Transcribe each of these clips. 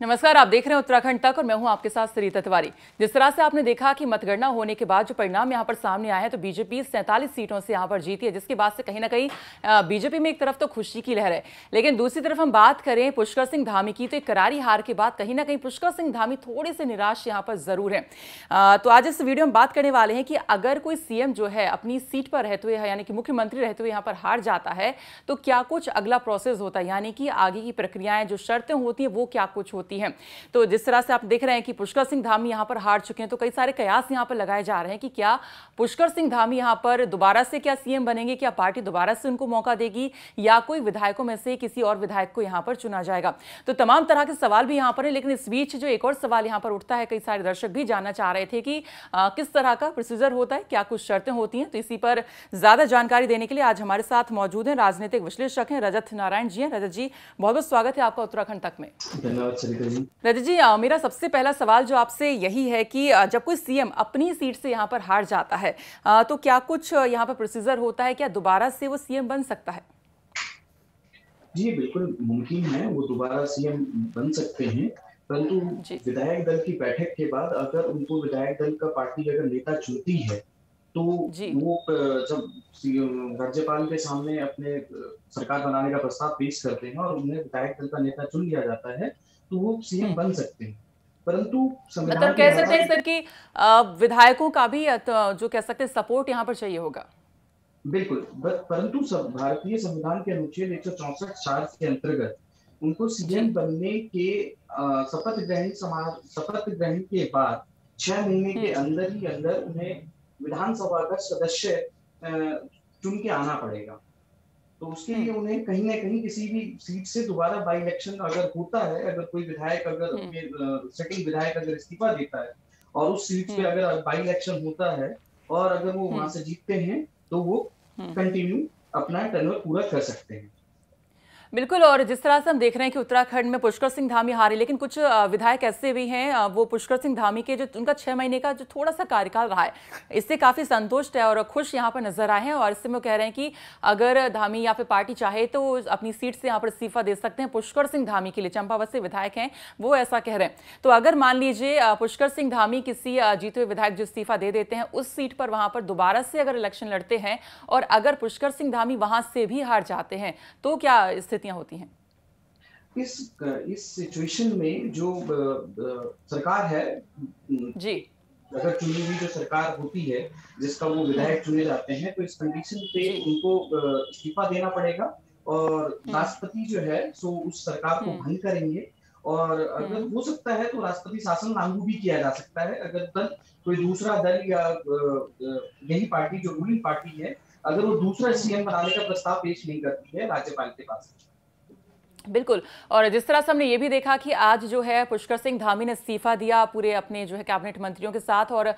नमस्कार, आप देख रहे हैं उत्तराखंड तक और मैं हूं आपके साथ सरिता तिवारी। जिस तरह से आपने देखा कि मतगणना होने के बाद जो परिणाम यहां पर सामने आए हैं तो बीजेपी 47 सीटों से यहां पर जीती है, जिसके बाद से कहीं ना कहीं बीजेपी में एक तरफ तो खुशी की लहर है, लेकिन दूसरी तरफ हम बात करें पुष्कर सिंह धामी की तो एक करारी हार के बाद कहीं ना कहीं पुष्कर सिंह धामी थोड़े से निराश यहां पर जरूर है। तो आज इस वीडियो में बात करने वाले हैं कि अगर कोई सीएम जो है अपनी सीट पर रहते हुए यानी कि मुख्यमंत्री रहते हुए यहां पर हार जाता है तो क्या कुछ अगला प्रोसेस होता है, यानी कि आगे की प्रक्रियाएं जो शर्तें होती हैं वो क्या कुछ होती हैं। तो जिस तरह से आप देख रहे हैं कि पुष्कर सिंह धामी यहां पर हार चुके हैं तो कई सारे कयास यहां पर लगाए जा रहे हैं कि क्या पुष्कर सिंह धामी यहां पर दोबारा से क्या सीएम बनेंगे, क्या पार्टी दोबारा से उनको मौका देगी या कोई विधायकों में से किसी और विधायक को यहां पर चुना जाएगा। तो तमाम तरह के सवाल भी यहां पर है, लेकिन इस बीच जो एक और सवाल यहां पर उठता है, कई सारे दर्शक भी जानना चाह रहे थे कि किस तरह का प्रोसीजर होता है, क्या कुछ शर्तें होती हैं। तो इसी पर ज्यादा जानकारी देने के लिए आज हमारे साथ मौजूद हैं राजनीतिक विश्लेषक हैं रजत नारायण जी हैं। रजत जी, बहुत बहुत स्वागत है आपका उत्तराखंड तक में। धन्यवाद सरिता जी। रजत जी, मेरा सबसे पहला सवाल जो आपसे यही है कि जब कोई सीएम अपनी सीट से यहाँ पर हार जाता है तो क्या कुछ यहाँ पर प्रोसीजर होता है, क्या दोबारा से वो सीएम बन सकता है? जी बिल्कुल मुमकिन है, वो दोबारा सीएम बन सकते हैं, परंतु जी विधायक दल की बैठक के बाद अगर उनको विधायक दल का पार्टी अगर नेता चुनती है तो जी वो जब राज्यपाल के सामने अपने सरकार बनाने का प्रस्ताव पेश करते हैं और उन्हें विधायक दल का नेता चुन लिया जाता है तो वो सीएम बन सकते हैं। परंतु मतलब संविधान के कह सकते हैं अनुसार सर कि विधायकों का भी जो कह सकते हैं सपोर्ट यहाँ पर चाहिए होगा। बिल्कुल, परंतु भारतीय संविधान के अनुच्छेद 164 के अंतर्गत उनको जी सीएम बनने के शपथ ग्रहण के बाद 6 महीने के अंदर ही अंदर उन्हें विधानसभा का सदस्य चुन के आना पड़ेगा। तो उसके लिए उन्हें कहीं ना कहीं किसी भी सीट से दोबारा बाई इलेक्शन अगर होता है, अगर कोई विधायक अगर अपने सिटिंग विधायक अगर इस्तीफा देता है और उस सीट पे अगर बाई इलेक्शन होता है और अगर वो वहां से जीतते हैं तो वो कंटिन्यू अपना टर्नओवर पूरा कर सकते हैं। बिल्कुल। और जिस तरह से हम देख रहे हैं कि उत्तराखंड में पुष्कर सिंह धामी हारे, लेकिन कुछ विधायक ऐसे भी हैं वो पुष्कर सिंह धामी के जो उनका 6 महीने का जो थोड़ा सा कार्यकाल रहा है इससे काफी संतुष्ट है और खुश यहाँ पर नजर आए हैं, और इससे वो कह रहे हैं कि अगर धामी या फिर पार्टी चाहे तो अपनी सीट से यहाँ पर इस्तीफा दे सकते हैं। पुष्कर सिंह धामी के लिए चंपावत से विधायक हैं, वो ऐसा कह रहे हैं। तो अगर मान लीजिए पुष्कर सिंह धामी किसी जीते हुए विधायक जो इस्तीफा दे देते हैं उस सीट पर वहां पर दोबारा से अगर इलेक्शन लड़ते हैं और अगर पुष्कर सिंह धामी वहां से भी हार जाते हैं तो क्या स्थितियां होती हैं? इस सिचुएशन में जो सरकार है, जी अगर चुनी हुई जो सरकार होती है जिसका वो विधायक चुने जाते हैं तो इस कंडीशन पे जी उनको इस्तीफा देना पड़ेगा और राष्ट्रपति जो है सो उस सरकार को भंग करेंगे। और अगर हो सकता है तो राष्ट्रपति शासन लागू भी किया जा सकता है अगर कोई दूसरा दल या यही पार्टी जो रूलिंग पार्टी है अगर वो दूसरा सीएम बनाने का प्रस्ताव पेश नहीं करती है राज्यपाल के पास। बिल्कुल। और जिस तरह से हमने ये भी देखा कि आज जो है पुष्कर सिंह धामी ने इस्तीफा दिया पूरे अपने जो है कैबिनेट मंत्रियों के साथ, और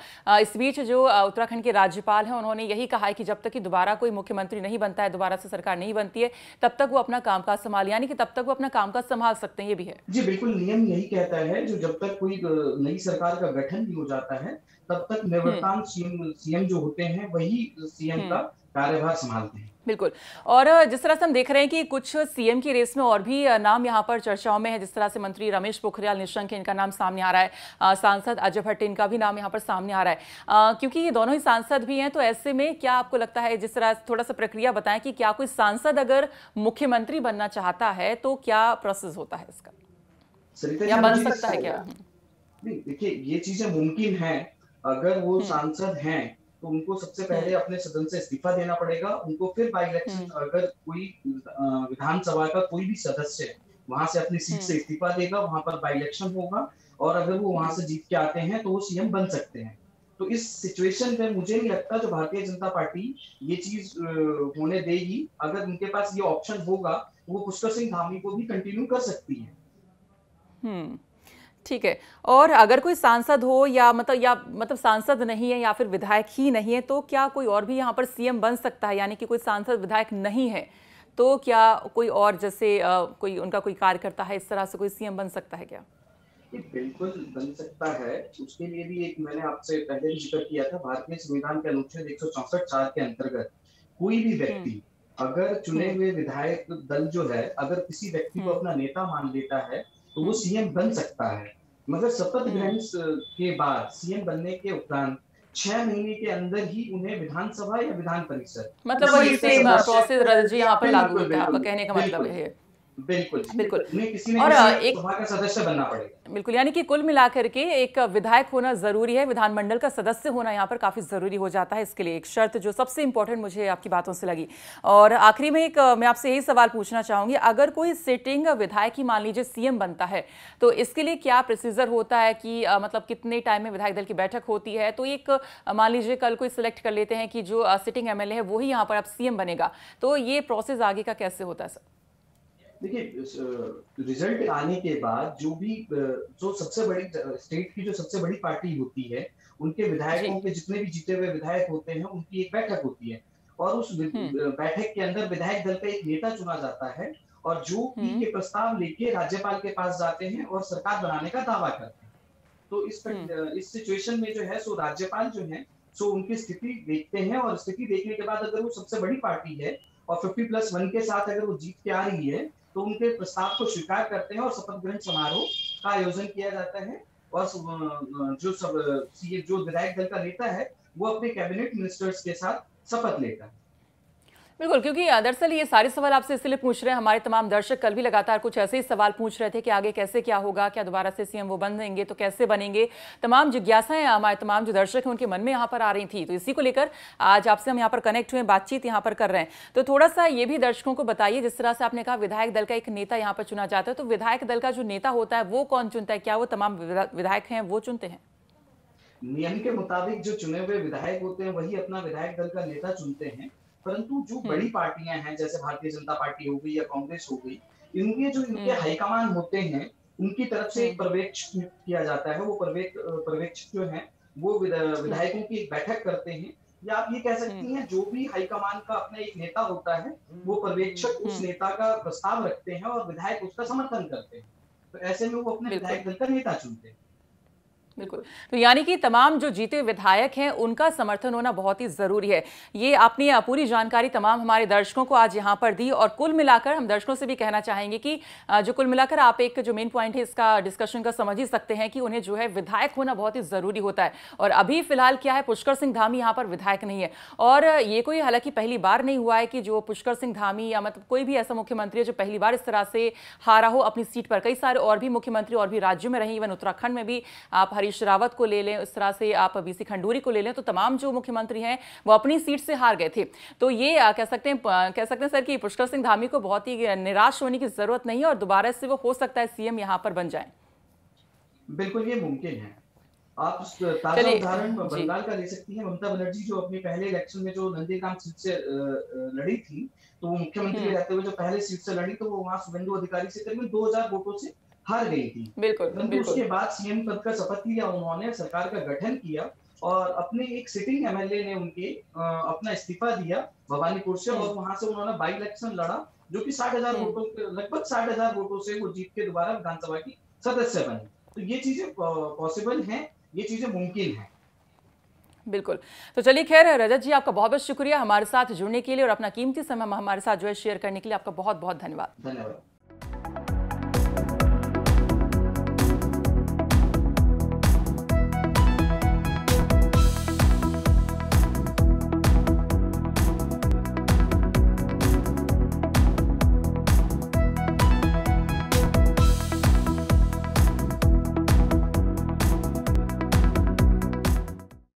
इस बीच जो उत्तराखंड के राज्यपाल हैं उन्होंने यही कहा है कि जब तक कि दोबारा कोई मुख्यमंत्री नहीं बनता है, दोबारा से सरकार नहीं बनती है, तब तक वो अपना कामकाज संभाल, यानी कि तब तक वो अपना कामकाज संभाल सकते हैं, ये भी है। जी बिल्कुल, नियम यही कहता है जो जब तक कोई नई सरकार का गठन नहीं हो जाता है तब तक निवर्तमान सीएम जो होते हैं वही सीएम का कार्यभार संभालते हैं। बिल्कुल। और जिस तरह से हम देख रहे हैं कि कुछ सीएम की रेस में और भी नाम यहां पर चर्चाओं में है, जिस तरह से मंत्री रमेश पोखरियाल निशंक इनका नाम सामने आ रहा है, सांसद अजय भट्ट इनका भी नाम यहां पर सामने आ रहा है, क्योंकि ये दोनों ही सांसद भी हैं। तो ऐसे में क्या आपको लगता है, जिस तरह थोड़ा सा प्रक्रिया बताएं कि क्या कोई सांसद अगर मुख्यमंत्री बनना चाहता है तो क्या प्रोसेस होता है इसका, या बन सकता है क्या? नहीं, देखिए ये चीजें मुमकिन है। अगर वो सांसद हैं तो उनको सबसे पहले अपने सदन से इस्तीफा देना पड़ेगा, उनको फिर बाई इलेक्शन अगर कोई विधानसभा का कोई भी सदस्य वहां से अपनी सीट से इस्तीफा देगा, वहां पर बाई इलेक्शन होगा और अगर वो वहां से जीत के आते हैं तो वो सीएम बन सकते हैं। तो इस सिचुएशन में मुझे नहीं लगता जो भारतीय जनता पार्टी ये चीज होने देगी। अगर उनके पास ये ऑप्शन होगा तो वो पुष्कर सिंह धामी को भी कंटिन्यू कर सकती है। ठीक है। और अगर कोई सांसद हो या मतलब सांसद नहीं है या फिर विधायक ही नहीं है तो क्या कोई और भी यहाँ पर सीएम बन सकता है, यानी कि कोई सांसद विधायक नहीं है तो क्या कोई और जैसे कोई उनका कोई कार्यकर्ता है इस तरह से कोई सीएम बन सकता है क्या? बिल्कुल बन सकता है। उसके लिए भी एक मैंने आपसे पहले भी जिक्र किया था, भारतीय संविधान के अनुच्छेद 164 के अंतर्गत कोई भी व्यक्ति अगर चुने हुए विधायक दल जो है अगर किसी व्यक्ति को अपना नेता मान लेता है तो वो सीएम बन सकता है। मगर शपथ ग्रहण के बाद सीएम बनने के उपरांत 6 महीने के अंदर ही उन्हें विधानसभा या विधान परिषद मतलब किसी वही एक सेम सदस्य, प्रोसेस रजत जी यहाँ पर लागू बिल्कुल होता है, आपका बिल्कुल कहने का मतलब बिल्कुल है। बिल्कुल जी, बिल्कुल। उन्हें किसी न और किसी एक एक सभा का सदस्य बनना पड़ेगा। बिल्कुल, यानी कि कुल मिलाकर के एक विधायक होना जरूरी है, विधानमंडल का सदस्य होना यहाँ पर काफी जरूरी हो जाता है। इसके लिए एक शर्त जो सबसे इंपॉर्टेंट मुझे आपकी बातों से लगी। और आखिरी में एक मैं आपसे यही सवाल पूछना चाहूंगी, अगर कोई सिटिंग विधायक ही मान लीजिए सीएम बनता है तो इसके लिए क्या प्रोसीजर होता है कि मतलब कितने टाइम में विधायक दल की बैठक होती है? तो एक मान लीजिए कल कोई सिलेक्ट कर लेते हैं कि जो सिटिंग एमएलए है वही यहाँ पर अब सीएम बनेगा, तो ये प्रोसेस आगे का कैसे होता है सर? देखिए, रिजल्ट आने के बाद जो सबसे बड़ी स्टेट की जो सबसे बड़ी पार्टी होती है, उनके जी। विधायकों के जितने भी जीते हुए विधायक होते हैं, उनकी एक बैठक होती है और उस बैठक के अंदर विधायक दल का एक नेता चुना जाता है और जो कि ये प्रस्ताव लेके राज्यपाल के पास जाते हैं और सरकार बनाने का दावा करते हैं। तो इस सिचुएशन में जो है सो राज्यपाल जो है सो उनकी स्थिति देखते हैं और स्थिति देखने के बाद अगर वो सबसे बड़ी पार्टी है और 50+1 के साथ अगर वो जीत के आ रही है तो उनके प्रस्ताव को स्वीकार करते हैं और शपथ ग्रहण समारोह का आयोजन किया जाता है और जो विधायक दल का नेता है वो अपने कैबिनेट मिनिस्टर्स के साथ शपथ लेता है। बिल्कुल, क्योंकि दरअसल ये सारे सवाल आपसे इसलिए पूछ रहे हैं, हमारे तमाम दर्शक कल भी लगातार कुछ ऐसे ही सवाल पूछ रहे थे कि आगे कैसे क्या होगा, क्या दोबारा से सीएम वो बनेंगे तो कैसे बनेंगे। तमाम जिज्ञासाएं हमारे तमाम जो दर्शक हैं उनके मन में यहाँ पर आ रही थी, तो इसी को लेकर आज आपसे हम यहाँ पर कनेक्ट हुए, बातचीत यहाँ पर कर रहे हैं। तो थोड़ा सा ये भी दर्शकों को बताइए, जिस तरह से आपने कहा विधायक दल का एक नेता यहाँ पर चुना जाता है, तो विधायक दल का जो नेता होता है वो कौन चुनता है? क्या वो तमाम विधायक हैं वो चुनते हैं? नियम के मुताबिक जो चुने हुए विधायक होते हैं वही अपना विधायक दल का नेता चुनते हैं, परंतु जो बड़ी पार्टियां हैं जैसे भारतीय जनता पार्टी हो गई या कांग्रेस हो गई, इनके हाईकमान होते हैं, उनकी तरफ से एक पर्यवेक्षक नियुक्त किया जाता है। वो पर्यवेक्षक जो है वो विधायकों की एक बैठक करते हैं, या आप ये कह सकती हैं जो भी हाईकमान का अपना एक नेता होता है वो पर्यवेक्षक उस नेता का प्रस्ताव रखते हैं और विधायक उसका समर्थन करते हैं। तो ऐसे में वो अपने विधायक दल का नेता चुनते हैं। बिल्कुल, तो यानी कि तमाम जो जीते विधायक हैं उनका समर्थन होना बहुत ही जरूरी है। ये आपने पूरी जानकारी तमाम हमारे दर्शकों को आज यहाँ पर दी और कुल मिलाकर हम दर्शकों से भी कहना चाहेंगे कि जो कुल मिलाकर आप एक जो मेन पॉइंट है इसका डिस्कशन का समझ ही सकते हैं कि उन्हें जो है विधायक होना बहुत ही जरूरी होता है। और अभी फिलहाल क्या है, पुष्कर सिंह धामी यहाँ पर विधायक नहीं है और ये कोई हालांकि पहली बार नहीं हुआ है कि जो पुष्कर सिंह धामी या मतलब कोई भी ऐसा मुख्यमंत्री है जो पहली बार इस तरह से हारा हो अपनी सीट पर। कई सारे और भी मुख्यमंत्री और भी राज्यों में रहे, इवन उत्तराखंड में भी आप हरीश रावत को ले लें, इस तरह से आप बीसी खंडूरी को ले लें, तो तमाम जो मुख्यमंत्री हैं वो अपनी सीट से हार गए थे। तो ये कह सकते हैं सर कि पुष्कर सिंह धामी को बहुत ही निराश होने की जरूरत नहीं है और दोबारा से वो हो सकता है सीएम यहां पर बन जाए। बिल्कुल ये मुमकिन है। आप ताजा उदाहरण बंगाल का ले सकती हैं। ममता बनर्जी जो अपने पहले इलेक्शन में जो नंदीग्राम सीट से लड़ी थी, तो वो मुख्यमंत्री रहते हुए जो पहले सीट से लड़ी तो वो वहां शुभेंदु अधिकारी से करीब 2000 वोटों से हार गई थी। बिल्कुल। उसके बाद सीएम पद का शपथ लिया उन्होंने, सरकार का गठन किया और अपने एक सिटिंग एमएलए ने उनके अपना इस्तीफा दिया भवानीपुर से और वहां से उन्होंने बाई इलेक्शन लड़ा जो कि 60,000 वोटों लगभग 60,000 वोटों से वो जीत के दोबारा विधानसभा की सदस्य बने। तो ये चीजें पॉसिबल हैं, ये चीजें मुमकिन हैं। बिल्कुल, तो चलिए खैर रजत जी आपका बहुत बहुत शुक्रिया हमारे साथ जुड़ने के लिए और अपना कीमती समय हमारे साथ जो है शेयर करने के लिए आपका बहुत बहुत धन्यवाद।